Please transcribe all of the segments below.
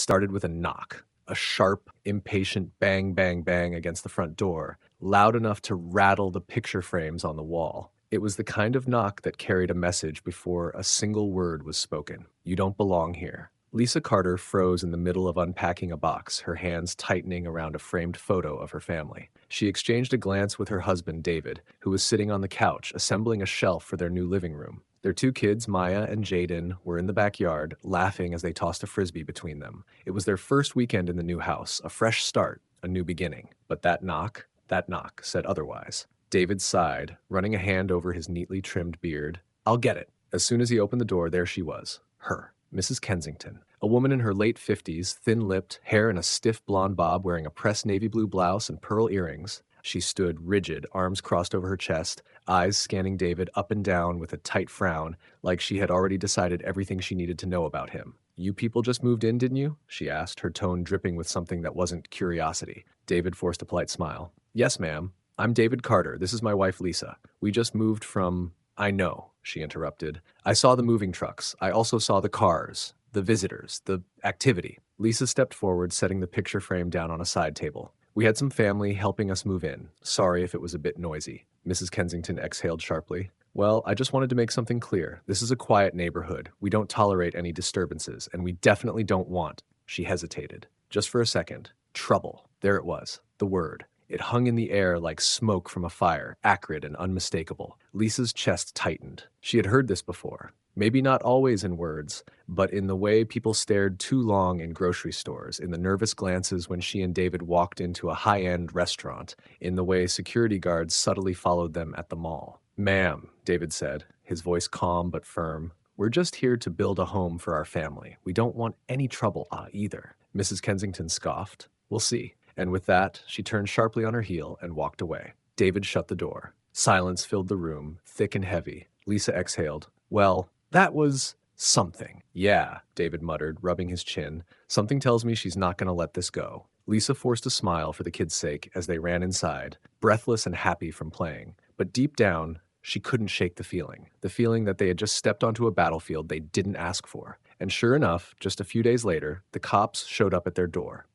started with a knock, a sharp, impatient bang, bang, bang against the front door, loud enough to rattle the picture frames on the wall. It was the kind of knock that carried a message before a single word was spoken. You don't belong here. Lisa Carter froze in the middle of unpacking a box, her hands tightening around a framed photo of her family. She exchanged a glance with her husband, David, who was sitting on the couch, assembling a shelf for their new living room. Their two kids, Maya and Jaden, were in the backyard, laughing as they tossed a frisbee between them. It was their first weekend in the new house, a fresh start, a new beginning. But that knock, said otherwise. David sighed, running a hand over his neatly trimmed beard. I'll get it. As soon as he opened the door, there she was. Her. Mrs. Kensington. A woman in her late 50s, thin-lipped, hair in a stiff blonde bob, wearing a pressed navy blue blouse and pearl earrings. She stood rigid, arms crossed over her chest, eyes scanning David up and down with a tight frown, like she had already decided everything she needed to know about him. You people just moved in, didn't you? She asked, her tone dripping with something that wasn't curiosity. David forced a polite smile. Yes, ma'am. I'm David Carter. This is my wife, Lisa. We just moved from... I know, she interrupted. I saw the moving trucks. I also saw the cars, the visitors, the activity. Lisa stepped forward, setting the picture frame down on a side table. We had some family helping us move in. Sorry if it was a bit noisy. Mrs. Kensington exhaled sharply. Well, I just wanted to make something clear. This is a quiet neighborhood. We don't tolerate any disturbances, and we definitely don't want... She hesitated. Just for a second. Trouble. There it was. The word. It hung in the air like smoke from a fire, acrid and unmistakable. Lisa's chest tightened. She had heard this before. Maybe not always in words, but in the way people stared too long in grocery stores, in the nervous glances when she and David walked into a high-end restaurant, in the way security guards subtly followed them at the mall. Ma'am, David said, his voice calm but firm, we're just here to build a home for our family. We don't want any trouble, either. Mrs. Kensington scoffed. We'll see. And with that, she turned sharply on her heel and walked away. David shut the door. Silence filled the room, thick and heavy. Lisa exhaled. Well, that was something. Yeah, David muttered, rubbing his chin. Something tells me she's not going to let this go. Lisa forced a smile for the kids' sake as they ran inside, breathless and happy from playing. But deep down, she couldn't shake the feeling that they had just stepped onto a battlefield they didn't ask for. And sure enough, just a few days later, the cops showed up at their door.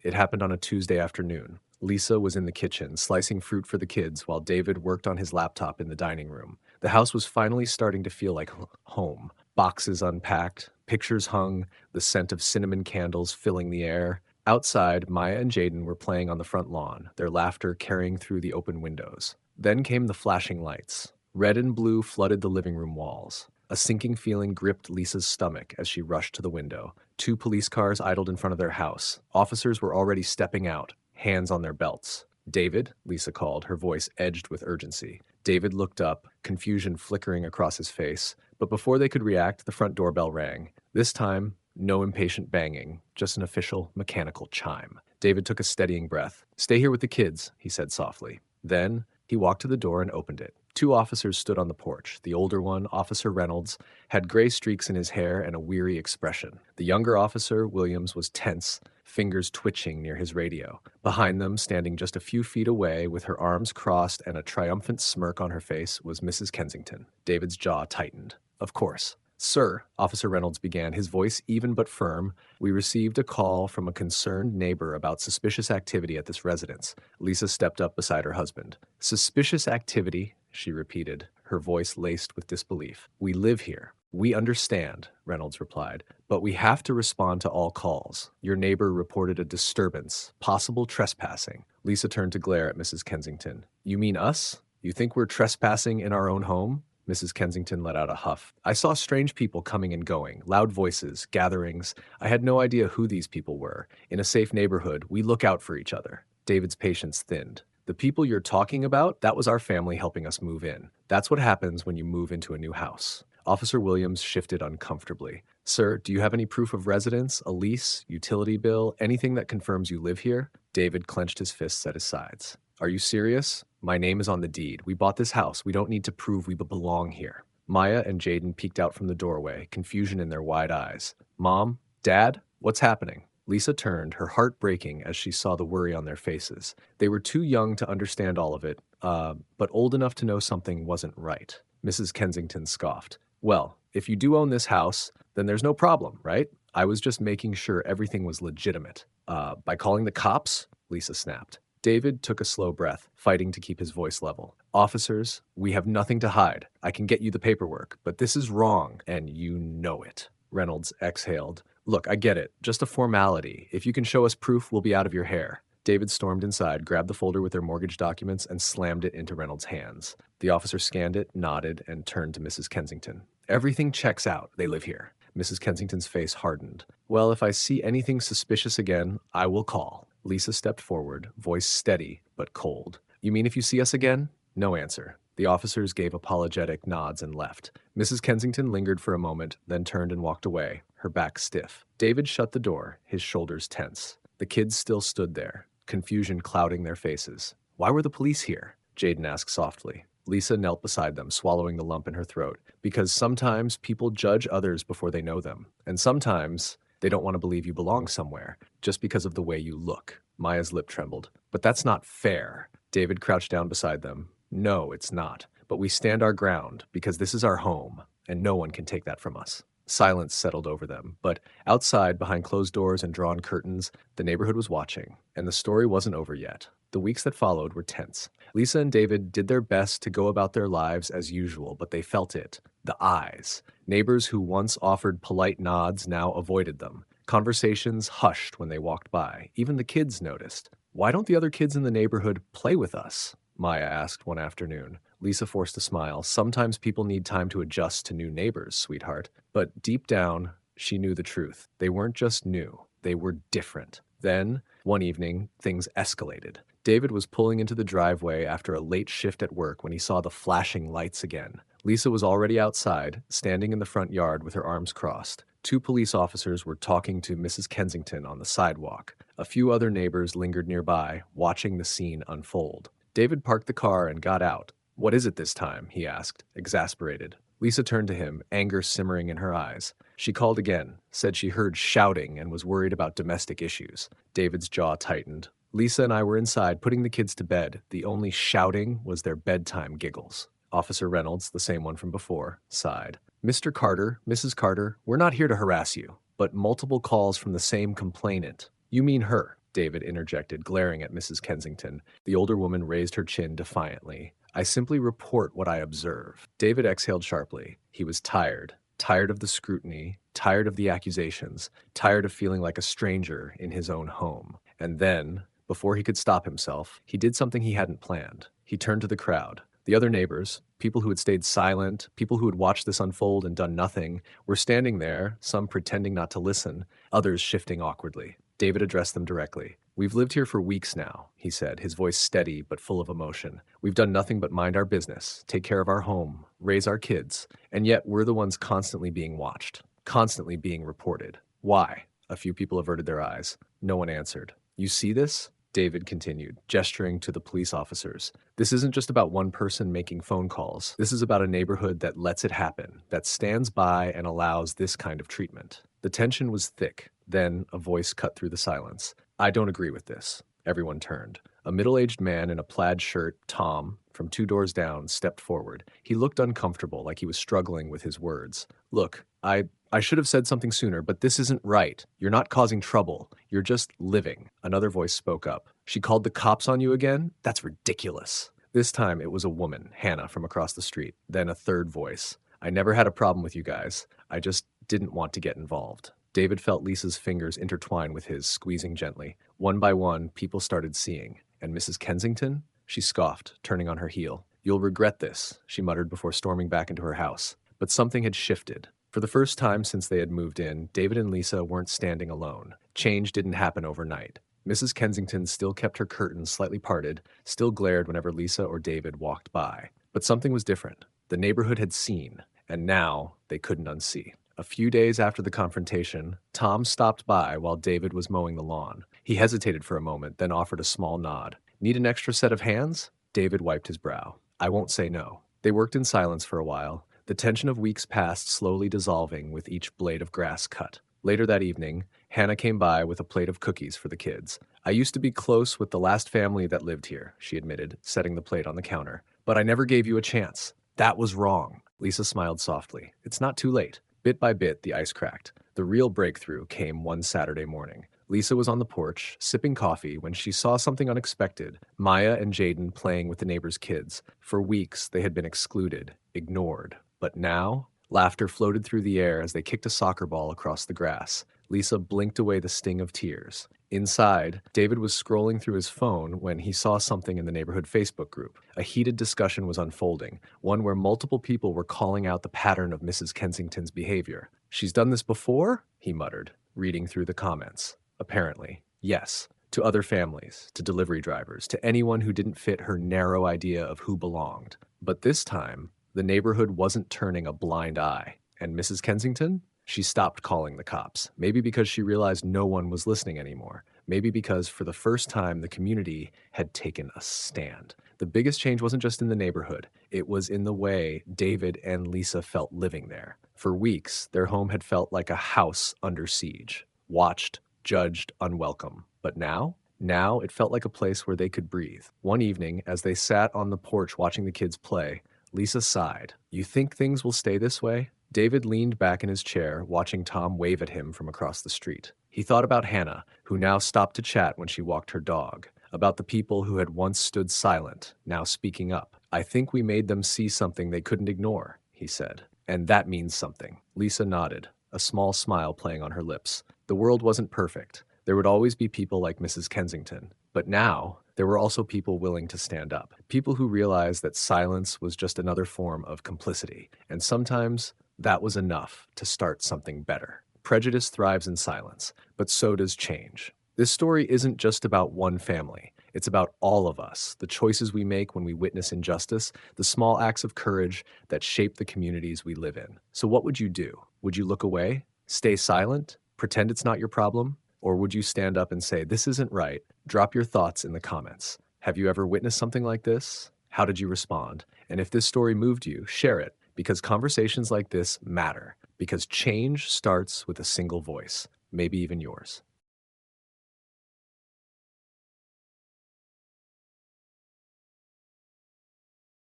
It happened on a Tuesday afternoon. Lisa was in the kitchen, slicing fruit for the kids, while David worked on his laptop in the dining room. The house was finally starting to feel like home. Boxes unpacked, pictures hung, the scent of cinnamon candles filling the air. Outside, Maya and Jaden were playing on the front lawn, their laughter carrying through the open windows. Then came the flashing lights. Red and blue flooded the living room walls. A sinking feeling gripped Lisa's stomach as she rushed to the window. 2 police cars idled in front of their house. Officers were already stepping out, hands on their belts. David, Lisa called, her voice edged with urgency. David looked up, confusion flickering across his face. But before they could react, the front doorbell rang. This time, no impatient banging, just an official, mechanical chime. David took a steadying breath. Stay here with the kids, he said softly. Then, he walked to the door and opened it. 2 officers stood on the porch. The older one, Officer Reynolds, had gray streaks in his hair and a weary expression. The younger officer, Williams, was tense, fingers twitching near his radio. Behind them, standing just a few feet away, with her arms crossed and a triumphant smirk on her face, was Mrs. Kensington. David's jaw tightened. Of course. Sir, Officer Reynolds began, his voice even but firm, we received a call from a concerned neighbor about suspicious activity at this residence. Lisa stepped up beside her husband. Suspicious activity, she repeated, her voice laced with disbelief. We live here. We understand, Reynolds replied, but we have to respond to all calls. Your neighbor reported a disturbance, possible trespassing. Lisa turned to glare at Mrs. Kensington. You mean us? You think we're trespassing in our own home? Mrs. Kensington let out a huff. I saw strange people coming and going, loud voices, gatherings. I had no idea who these people were. In a safe neighborhood, we look out for each other. David's patience thinned. The people you're talking about, that was our family helping us move in. That's what happens when you move into a new house. Officer Williams shifted uncomfortably. Sir, do you have any proof of residence, a lease, utility bill, anything that confirms you live here? David clenched his fists at his sides. Are you serious? My name is on the deed. We bought this house. We don't need to prove we belong here. Maya and Jaden peeked out from the doorway, confusion in their wide eyes. Mom? Dad? What's happening? Lisa turned, her heart breaking as she saw the worry on their faces. They were too young to understand all of it, but old enough to know something wasn't right. Mrs. Kensington scoffed. Well, if you do own this house, then there's no problem, right? I was just making sure everything was legitimate. By calling the cops? Lisa snapped. David took a slow breath, fighting to keep his voice level. Officers, we have nothing to hide. I can get you the paperwork, but this is wrong, and you know it. Reynolds exhaled. Look, I get it. Just a formality. If you can show us proof, we'll be out of your hair. David stormed inside, grabbed the folder with their mortgage documents, and slammed it into Reynolds' hands. The officer scanned it, nodded, and turned to Mrs. Kensington. Everything checks out. They live here. Mrs. Kensington's face hardened. Well, if I see anything suspicious again, I will call. Lisa stepped forward, voice steady but cold. You mean if you see us again? No answer. The officers gave apologetic nods and left. Mrs. Kensington lingered for a moment, then turned and walked away, her back stiff. David shut the door, his shoulders tense. The kids still stood there, confusion clouding their faces. Why were the police here? Jaden asked softly. Lisa knelt beside them, swallowing the lump in her throat. Because sometimes people judge others before they know them. And sometimes they don't want to believe you belong somewhere, just because of the way you look. Maya's lip trembled. But that's not fair. David crouched down beside them. No, it's not. But we stand our ground, because this is our home, and no one can take that from us. Silence settled over them, but outside, behind closed doors and drawn curtains, the neighborhood was watching, and the story wasn't over yet. The weeks that followed were tense. Lisa and David did their best to go about their lives as usual, but they felt it. The eyes. Neighbors who once offered polite nods now avoided them. Conversations hushed when they walked by. Even the kids noticed. Why don't the other kids in the neighborhood play with us? Maya asked one afternoon. Lisa forced a smile. Sometimes people need time to adjust to new neighbors, sweetheart. But deep down, she knew the truth. They weren't just new. They were different. Then, one evening, things escalated. David was pulling into the driveway after a late shift at work when he saw the flashing lights again. Lisa was already outside, standing in the front yard with her arms crossed. 2 police officers were talking to Mrs. Kensington on the sidewalk. A few other neighbors lingered nearby, watching the scene unfold. David parked the car and got out. What is it this time? He asked, exasperated. Lisa turned to him, anger simmering in her eyes. She called again, said she heard shouting and was worried about domestic issues. David's jaw tightened. Lisa and I were inside putting the kids to bed. The only shouting was their bedtime giggles. Officer Reynolds, the same one from before, sighed. Mr. Carter, Mrs. Carter, we're not here to harass you, but multiple calls from the same complainant. You mean her, David interjected, glaring at Mrs. Kensington. The older woman raised her chin defiantly. I simply report what I observe. David exhaled sharply. He was tired. Tired of the scrutiny, tired of the accusations, tired of feeling like a stranger in his own home. And then, before he could stop himself, he did something he hadn't planned. He turned to the crowd. The other neighbors, people who had stayed silent, people who had watched this unfold and done nothing, were standing there, some pretending not to listen, others shifting awkwardly. David addressed them directly. We've lived here for weeks now, he said, his voice steady but full of emotion. We've done nothing but mind our business, take care of our home, raise our kids, and yet we're the ones constantly being watched, constantly being reported. Why? A few people averted their eyes. No one answered. You see this? David continued, gesturing to the police officers. This isn't just about one person making phone calls. This is about a neighborhood that lets it happen, that stands by and allows this kind of treatment. The tension was thick. Then a voice cut through the silence. I don't agree with this. Everyone turned. A middle-aged man in a plaid shirt, Tom, from 2 doors down, stepped forward. He looked uncomfortable, like he was struggling with his words. Look, I should have said something sooner, but this isn't right. You're not causing trouble. You're just living. Another voice spoke up. She called the cops on you again? That's ridiculous. This time it was a woman, Hannah, from across the street. Then a third voice. I never had a problem with you guys. I just didn't want to get involved. David felt Lisa's fingers intertwine with his, squeezing gently. One by one, people started seeing. And Mrs. Kensington? She scoffed, turning on her heel. You'll regret this, she muttered before storming back into her house. But something had shifted. For the first time since they had moved in, David and Lisa weren't standing alone. Change didn't happen overnight. Mrs. Kensington still kept her curtains slightly parted, still glared whenever Lisa or David walked by. But something was different. The neighborhood had seen, and now they couldn't unsee. A few days after the confrontation, Tom stopped by while David was mowing the lawn. He hesitated for a moment, then offered a small nod. Need an extra set of hands? David wiped his brow. I won't say no. They worked in silence for a while, the tension of weeks past slowly dissolving with each blade of grass cut. Later that evening, Hannah came by with a plate of cookies for the kids. I used to be close with the last family that lived here, she admitted, setting the plate on the counter. But I never gave you a chance. That was wrong. Lisa smiled softly. It's not too late. Bit by bit, the ice cracked. The real breakthrough came one Saturday morning. Lisa was on the porch, sipping coffee, when she saw something unexpected: Maya and Jaden playing with the neighbor's kids. For weeks, they had been excluded, ignored. But now, laughter floated through the air as they kicked a soccer ball across the grass. Lisa blinked away the sting of tears. Inside, David was scrolling through his phone when he saw something in the neighborhood Facebook group. A heated discussion was unfolding, one where multiple people were calling out the pattern of Mrs. Kensington's behavior. "She's done this before?" he muttered, reading through the comments. Apparently, yes. To other families, to delivery drivers, to anyone who didn't fit her narrow idea of who belonged. But this time, the neighborhood wasn't turning a blind eye. And Mrs. Kensington? She stopped calling the cops. Maybe because she realized no one was listening anymore. Maybe because for the first time the community had taken a stand. The biggest change wasn't just in the neighborhood. It was in the way David and Lisa felt living there. For weeks, their home had felt like a house under siege. Watched, judged, unwelcome. But now? Now it felt like a place where they could breathe. One evening, as they sat on the porch watching the kids play, Lisa sighed. "You think things will stay this way?" David leaned back in his chair, watching Tom wave at him from across the street. He thought about Hannah, who now stopped to chat when she walked her dog, about the people who had once stood silent, now speaking up. "I think we made them see something they couldn't ignore," he said. "And that means something." Lisa nodded, a small smile playing on her lips. The world wasn't perfect. There would always be people like Mrs. Kensington. But now, there were also people willing to stand up. People who realized that silence was just another form of complicity. And sometimes, that was enough to start something better. Prejudice thrives in silence, but so does change. This story isn't just about one family. It's about all of us, the choices we make when we witness injustice, the small acts of courage that shape the communities we live in. So what would you do? Would you look away? Stay silent? Pretend it's not your problem? Or would you stand up and say, "This isn't right"? Drop your thoughts in the comments. Have you ever witnessed something like this? How did you respond? And if this story moved you, share it, because conversations like this matter, because change starts with a single voice, maybe even yours.